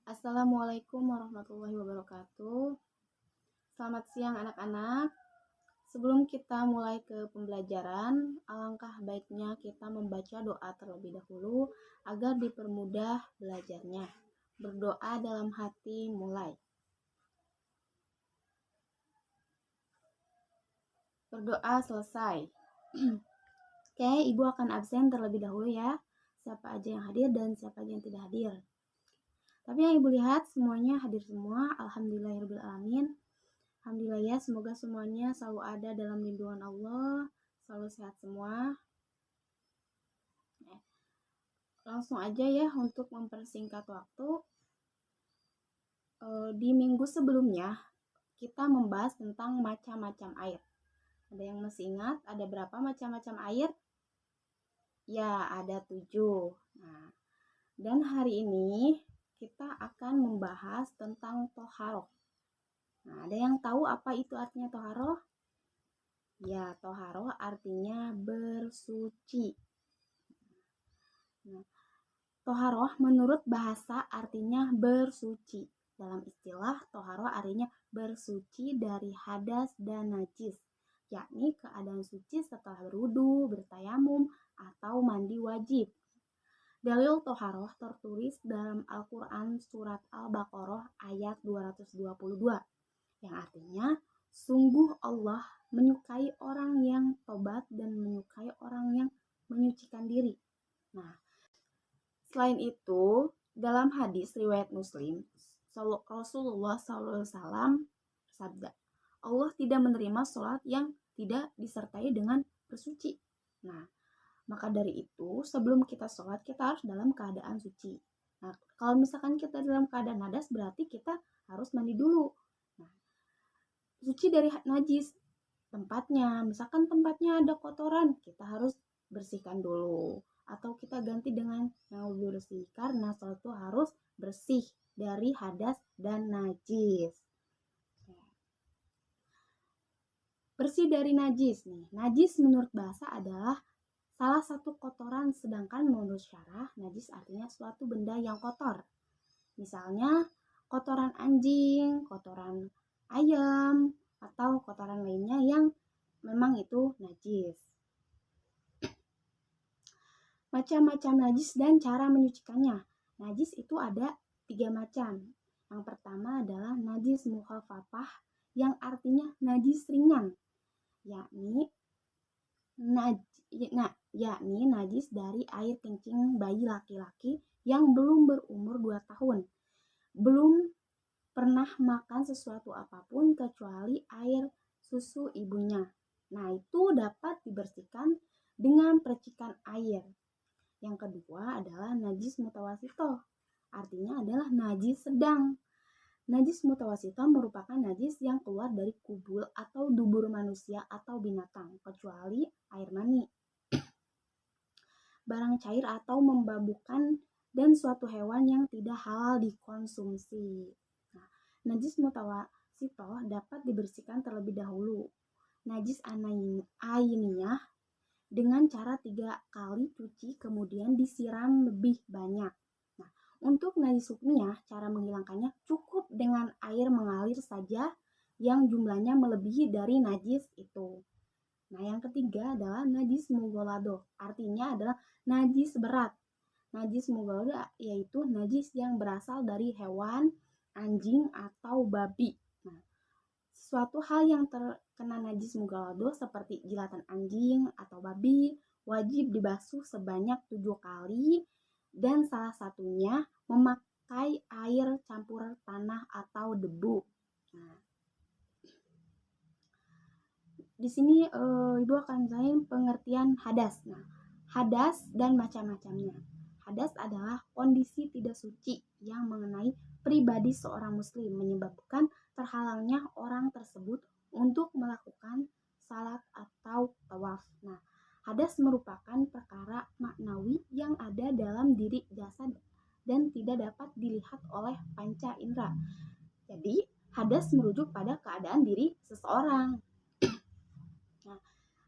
Assalamualaikum warahmatullahi wabarakatuh. Selamat siang anak-anak. Sebelum kita mulai ke pembelajaran, alangkah baiknya kita membaca doa terlebih dahulu agar dipermudah belajarnya. Berdoa dalam hati mulai. Berdoa selesai. Oke, Ibu akan absen terlebih dahulu ya. Siapa aja yang hadir dan siapa aja yang tidak hadir. Tapi yang Ibu lihat semuanya hadir semua. Alhamdulillahirrahmanirrahim. Alhamdulillah ya, semoga semuanya selalu ada dalam lindungan Allah, selalu sehat semua. Langsung aja ya untuk mempersingkat waktu. Di minggu sebelumnya kita membahas tentang macam-macam air. Ada yang masih ingat ada berapa macam-macam air? Ya, ada 7. Nah, dan hari ini kita akan membahas tentang toharoh. Nah, ada yang tahu apa itu artinya toharoh? Ya, toharoh artinya bersuci. Nah, toharoh menurut bahasa artinya bersuci. Dalam istilah, toharoh artinya bersuci dari hadas dan najis, yakni keadaan suci setelah berwudu, bertayamum, atau mandi wajib. Dalil toharoh tertulis dalam Al-Quran surat Al-Baqarah ayat 222, yang artinya, sungguh Allah menyukai orang yang tobat dan menyukai orang yang menyucikan diri. Nah, selain itu, dalam hadis riwayat Muslim, Rasulullah SAW bersabda, Allah tidak menerima sholat yang tidak disertai dengan bersuci. Nah, maka dari itu, sebelum kita sholat, kita harus dalam keadaan suci. Nah, kalau misalkan kita dalam keadaan hadas, berarti kita harus mandi dulu. Nah, suci dari najis tempatnya, misalkan tempatnya ada kotoran, kita harus bersihkan dulu. Atau kita ganti dengan yang lebih bersih, karena sholat itu harus bersih dari hadas dan najis. Bersih dari najis nih. Najis menurut bahasa adalah salah satu kotoran, sedangkan menurut syarah najis artinya suatu benda yang kotor. Misalnya kotoran anjing, kotoran ayam, atau kotoran lainnya yang memang itu najis. Macam-macam najis dan cara menyucikannya. Najis itu ada 3 macam. Yang pertama adalah najis mukhafafah, yang artinya najis ringan, yakni najis dari air kencing bayi laki-laki yang belum berumur 2 tahun. Belum pernah makan sesuatu apapun kecuali air susu ibunya. Nah, itu dapat dibersihkan dengan percikan air. Yang kedua adalah najis mutawasito, artinya adalah najis sedang. Najis mutawasito merupakan najis yang keluar dari kubul atau dubur manusia atau binatang, kecuali air mani, barang cair atau memabukkan, dan suatu hewan yang tidak halal dikonsumsi. Nah, najis mutawasito dapat dibersihkan terlebih dahulu. Najis ainiyah dengan cara 3 kali cuci kemudian disiram lebih banyak. Nah, untuk najis hukmiyah, cara menghilangkannya cukup dengan air mengalir saja yang jumlahnya melebihi dari najis itu. Nah, yang ketiga adalah najis mughalladhah, artinya adalah najis berat. Najis mughalladhah yaitu najis yang berasal dari hewan, anjing, atau babi. Nah, suatu hal yang terkena najis mughalladhah seperti jilatan anjing atau babi wajib dibasuh sebanyak 7 kali, dan salah satunya memakai air campur tanah atau debu. Nah, di sini Ibu akan jelasin pengertian hadas. Nah, hadas dan macam-macamnya. Hadas adalah kondisi tidak suci yang mengenai pribadi seorang muslim, menyebabkan terhalangnya orang tersebut untuk melakukan salat atau tawaf. Nah, hadas merupakan perkara maknawi yang ada dalam diri jasad dan tidak dapat dilihat oleh panca indera. Jadi, hadas merujuk pada keadaan diri seseorang. Nah,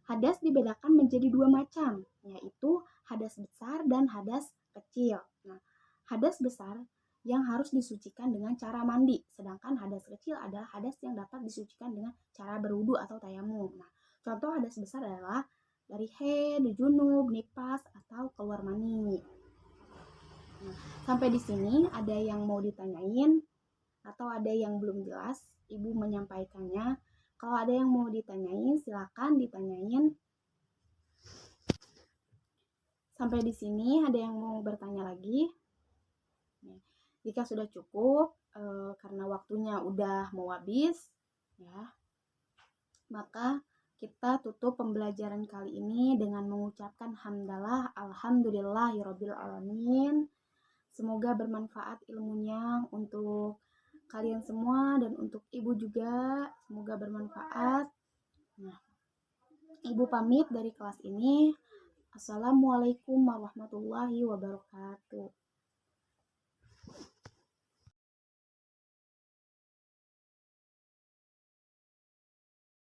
hadas dibedakan menjadi 2 macam, yaitu hadas besar dan hadas kecil. Nah, hadas besar yang harus disucikan dengan cara mandi. Sedangkan hadas kecil adalah hadas yang dapat disucikan dengan cara berwudu atau tayamum. Nah, contoh hadas besar adalah dari haid, junub, nifas, atau keluar mani. Nah, sampai di sini ada yang mau ditanyain atau ada yang belum jelas? Ibu menyampaikannya. Kalau ada yang mau ditanyain, silakan ditanyain. Sampai di sini ada yang mau bertanya lagi? Jika sudah cukup, karena waktunya udah mau habis, ya, maka kita tutup pembelajaran kali ini dengan mengucapkan hamdalah, alhamdulillahirabbil alamin. Semoga bermanfaat ilmunya untuk kalian semua dan untuk ibu juga. Semoga bermanfaat. Nah, ibu pamit dari kelas ini. Assalamualaikum warahmatullahi wabarakatuh.